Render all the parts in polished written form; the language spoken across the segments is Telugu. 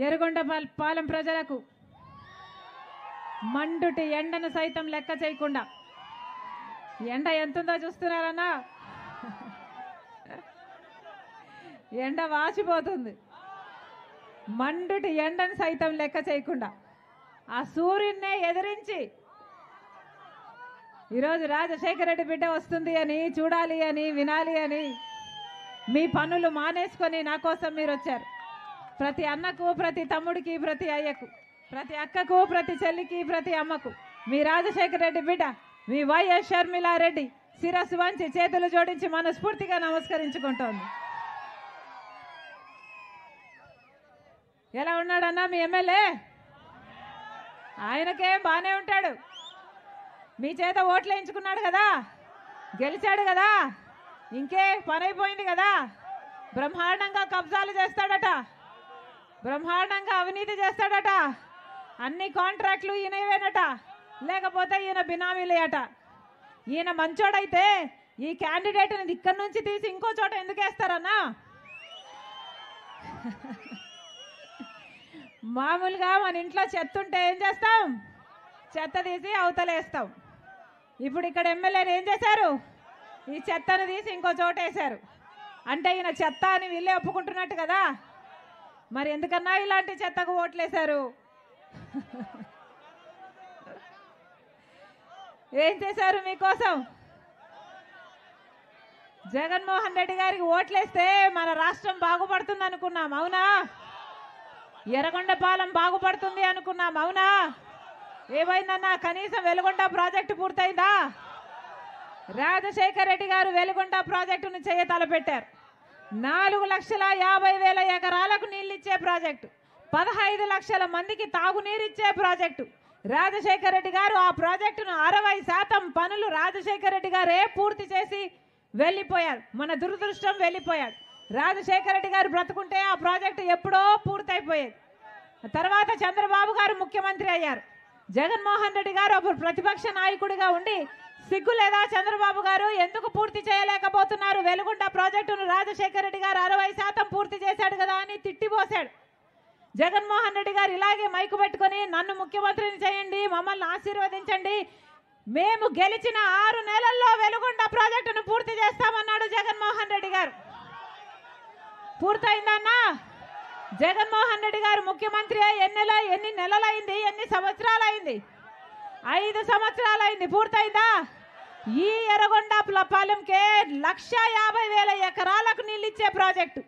ఎర్రగొండపాలెం ప్రజలకు మండుటి ఎండను సైతం లెక్క చేయకుండా, ఎండ ఎంతుందో చూస్తున్నారన్నా, ఎండ వాచిపోతుంది. మండుటి ఎండను సైతం లెక్క చేయకుండా ఆ సూర్యున్నే ఎదిరించి ఈరోజు రాజశేఖర రెడ్డి బిడ్డ వస్తుంది అని, చూడాలి అని, వినాలి అని మీ పనులు మానేసుకొని నా కోసం మీరు వచ్చారు. ప్రతి అన్నకు, ప్రతి తమ్ముడికి, ప్రతి అయ్యకు, ప్రతి అక్కకు, ప్రతి చెల్లికి, ప్రతి అమ్మకు మీ రాజశేఖర రెడ్డి బిడ్డ మీ వైఎస్ షర్మిలారెడ్డి శిరస్సు వంచి చేతులు జోడించి మనస్ఫూర్తిగా నమస్కరించుకుంటోంది. ఎలా ఉన్నాడన్నా మీ ఎమ్మెల్యే? ఆయనకే బాగానే ఉంటాడు. మీ చేత ఓట్లు వేయించుకున్నాడు కదా, గెలిచాడు కదా, ఇంకే పని అయిపోయింది కదా. బ్రహ్మాండంగా కబ్జాలు చేస్తాడట, బ్రహ్మాండంగా అవినీతి చేస్తాడట, అన్ని కాంట్రాక్ట్లు ఈయనవేనట, లేకపోతే ఈయన బినామీలే అట. ఈయన మంచోడైతే ఈ క్యాండిడేట్ని ఇక్కడి నుంచి తీసి ఇంకో చోట ఎందుకు వేస్తారన్నా? మామూలుగా మన ఇంట్లో చెత్త ఉంటే ఏం చేస్తాం? చెత్త తీసి అవతలేస్తాం. ఇప్పుడు ఇక్కడ ఎమ్మెల్యేని ఏం చేశారు? ఈ చెత్తను తీసి ఇంకో చోట వేశారు. అంటే ఈయన చెత్త అని వీళ్ళే ఒప్పుకుంటున్నట్టు కదా. మరి ఎందుకన్నా ఇలాంటి చెత్తకు ఓట్లేశారు? ఏం చేశారు మీకోసం? జగన్మోహన్ రెడ్డి గారికి ఓట్లేస్తే మన రాష్ట్రం బాగుపడుతుంది అనుకున్నాం, అవునా? ఎర్రగొండపాలెం బాగుపడుతుంది అనుకున్నాం, అవునా? ఏమైందన్నా? కనీసం వెలుగొండ ప్రాజెక్టు పూర్తయిందా? రాజశేఖర రెడ్డి గారు వెలుగొండ ప్రాజెక్టును తలపెట్టారు. 4,50,000 ఎకరాలకు నీళ్ళిచ్చే ప్రాజెక్టు, 15 లక్షల మందికి తాగునీరిచ్చే ప్రాజెక్టు. రాజశేఖర రెడ్డి గారు ఆ ప్రాజెక్టును 60% పనులు రాజశేఖర రెడ్డి గారే పూర్తి చేసి వెళ్ళిపోయారు. మన దురదృష్టం వెళ్ళిపోయాడు. రాజశేఖర రెడ్డి గారు బ్రతుకుంటే ఆ ప్రాజెక్టు ఎప్పుడో పూర్తయిపోయేది. తర్వాత చంద్రబాబు గారు ముఖ్యమంత్రి అయ్యారు. జగన్మోహన్ రెడ్డి గారు అప్పుడు ప్రతిపక్ష నాయకుడిగా ఉండి సిగ్గు లేదా చంద్రబాబు గారు ఎందుకు పూర్తి చేయలేకపోతున్నారు వెలుగొండ ప్రాజెక్టును? రాజశేఖర రెడ్డి గారు 60% పూర్తి చేశాడు కదా అని తిట్టిపోశాడు. జగన్మోహన్ రెడ్డి గారు ఇలాగే మైకు పెట్టుకొని నన్ను ముఖ్యమంత్రిని చేయండి, మమ్మల్ని ఆశీర్వదించండి, మేము గెలిచిన 6 నెలల్లో వెలుగొండ ప్రాజెక్టును పూర్తి చేస్తామన్నాడు జగన్మోహన్ రెడ్డి గారు. పూర్తయిందన్నా? జగన్మోహన్ రెడ్డి గారు ముఖ్యమంత్రి ఎన్ని నెలలైంది? ఎన్ని సంవత్సరాలైంది? 5 సంవత్సరాలైంది. పూర్తయిందా? ఈ ఎర్రగొండపాలెంకే 1,50,000 ఎకరాలకు నీళ్ళిచ్చే ప్రాజెక్టు,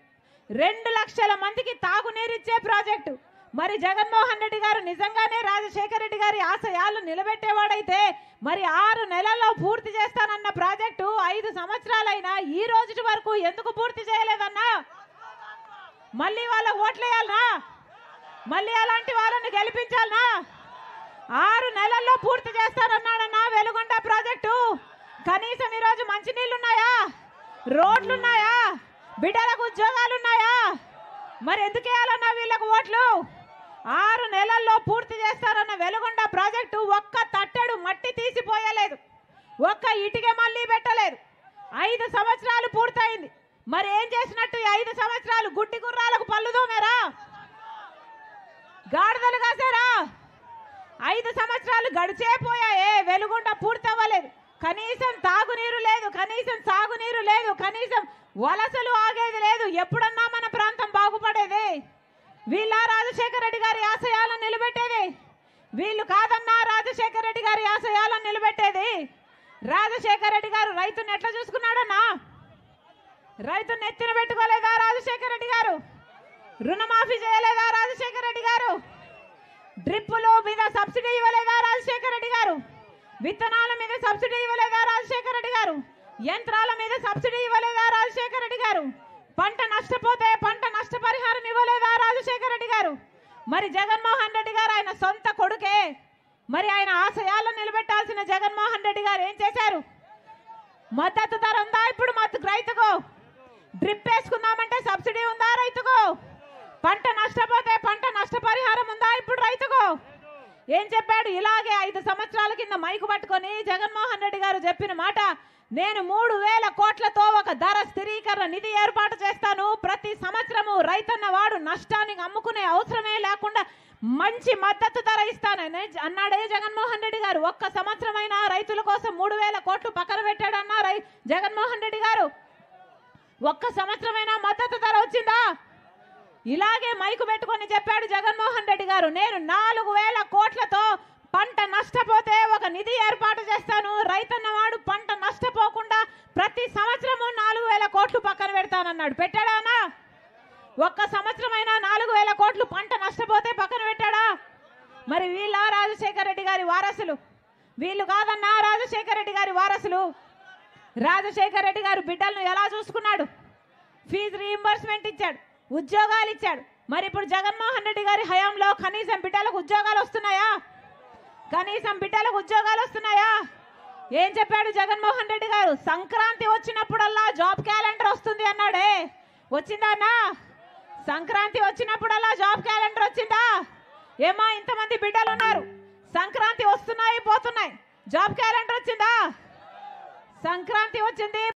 2 లక్షల మందికి తాగునీరిచ్చే ప్రాజెక్టు. మరి జగన్మోహన్ రెడ్డి గారు నిజంగానే రాజశేఖర రెడ్డి గారి ఆశయాలు నిలబెట్టేవాడైతే మరి 6 నెలల్లో పూర్తి చేస్తానన్న ప్రాజెక్టు 5 సంవత్సరాలైనా ఈ రోజు వరకు ఎందుకు పూర్తి చేయలేదన్నా? మళ్ళీ వాళ్ళ ఓట్లేయాలనా? మళ్ళీ అలాంటి వాళ్ళని గెలిపించాలనా? 6 నెలల్లో పూర్తి చేస్తారన్నాడన్నా వెలుగొండ ప్రాజెక్టు. కనీసం ఈరోజు మంచినీళ్ళున్నాయా? రోడ్లున్నాయా? బిడ్డలకు ఉద్యోగాలున్నాయా? మరి ఎందుకు వేయాలన్నా వీళ్ళకు ఓట్లు? 6 నెలల్లో పూర్తి చేస్తారన్న వెలుగొండ ప్రాజెక్టు ఒక్క తట్టెడు మట్టి తీసిపోయలేదు, ఒక్క ఇటుక మళ్ళీ పెట్టలేదు. 5 సంవత్సరాలు పూర్తయింది. మరి ఏం చేసినట్టు? 5 సంవత్సరాలు గుడ్డి గుర్రాలకు పళ్ళు దోమారా? గాడిదలు కాసారా? 5 సంవత్సరాలు గడిచేపోయాయే, వెలుగొండ పూర్తవ్వలేదు. కనీసం తాగునీరు లేదు, కనీసం సాగునీరు లేదు, కనీసం వలసలు ఆగేది లేదు. ఎప్పుడన్నా మన ప్రాంతం బాగుపడేది? వీళ్ళ రాజశేఖర రెడ్డి గారి ఆశయాలను నిలబెట్టేది? వీళ్ళు కాదన్నా రాజశేఖర రెడ్డి గారి ఆశయాలను నిలబెట్టేది. రాజశేఖర రెడ్డి గారు రైతుని ఎట్లా చూసుకున్నాడన్నా? రైతుని ఎత్తిన పెట్టుకోలేదా రాజశేఖర రెడ్డి గారు? రుణమాఫీ చేయలేదా రాజశేఖర రెడ్డి గారు? డ్రిప్పులు మీద సబ్సిడీ ఇవ్వలేదా రాజశేఖర రెడ్డి గారు? విత్తనాల మీద సబ్సిడీ ఇవ్వలేదా రాజశేఖర రెడ్డి గారు? యంత్రాల మీద సబ్సిడీ ఇవ్వలేదా రాజశేఖర రెడ్డి గారు? పంట నష్టపోతే పంట నష్టపరిహారం ఇవ్వలేదా రాజశేఖర రెడ్డి గారు? మరి జగన్మోహన్ రెడ్డి గారు ఆయన సొంత కొడుకే. మరి ఆయన ఆశయాలను నిలబెట్టాల్సిన జగన్మోహన్ రెడ్డి గారు ఏం చేశారు? మద్దతు ధర ఉందా ఇప్పుడు రైతుకు? డ్రిప్ వేసుకుందామంటే సబ్సిడీ ఉందా రైతుకు? పంట నష్టపోతే పంట నష్టపరిహారం ఉందా ఇప్పుడు రైతుకు? ఏం చెప్పాడు? ఇలాగే 5 సంవత్సరాల కింద మైకు పట్టుకొని జగన్మోహన్ రెడ్డి గారు చెప్పిన మాట, నేను 3,000 కోట్లతో ఒక ధర స్థిరీకరణ నిధి ఏర్పాటు చేస్తాను. ప్రతి సంవత్సరము రైతన్న వాడు నష్టానికి అమ్ముకునే అవసరమే లేకుండా మంచి మద్దతు ధర ఇస్తానని అన్నాడే జగన్మోహన్ రెడ్డి గారు. ఒక్క సంవత్సరమైనా రైతుల కోసం 3,000 కోట్లు పక్కన పెట్టాడన్నా జగన్మోహన్ రెడ్డి గారు? ఒక్క సంవత్సరమైనా మద్దతు ధర వచ్చిందా? ఇలాగే మైకు పెట్టుకొని చెప్పాడు జగన్మోహన్ రెడ్డి గారు, నేను 4,000 కోట్లతో పంట నష్టపోతే ఒక నిధి ఏర్పాటు చేస్తాను. రైతన్నవాడు పంట నష్టపోకుండా ప్రతి సంవత్సరము 4,000 కోట్లు పక్కన పెడతానన్నాడు. పెట్టాడానా? ఒక్క సంవత్సరమైనా 4,000 కోట్లు పంట నష్టపోతే పక్కన పెట్టాడా? మరి వీళ్ళ రాజశేఖర రెడ్డి గారి వారసులు? వీళ్ళు కాదన్నా రాజశేఖర రెడ్డి గారి వారసులు. రాజశేఖర రెడ్డి గారు బిడ్డలను ఎలా చూసుకున్నాడు? ఫీజు రీయింబర్స్మెంట్ ఇచ్చాడు, ఉద్యోగాలు ఇచ్చాడు. మరి ఇప్పుడు జగన్మోహన్ రెడ్డి గారి హయాంలో కనీసం బిడ్డలకు ఉద్యోగాలు వస్తున్నాయా? కనీసం బిడ్డలకు ఉద్యోగాలు వస్తున్నాయా? ఏం చెప్పాడు జగన్మోహన్ రెడ్డి గారు? సంక్రాంతి వచ్చినప్పుడల్లా జాబ్ క్యాలెండర్ వస్తుంది అన్నాడే. వచ్చిందా అన్నా? సంక్రాంతి వచ్చినప్పుడల్లా జాబ్ క్యాలెండర్ వచ్చిందా? ఏమా ఇంతమంది బిడ్డలు ఉన్నారు, సంక్రాంతి వస్తున్నాయి పోతున్నాయి, జాబ్ క్యాలెండర్ వచ్చిందా? సంక్రాంతి వచ్చింది,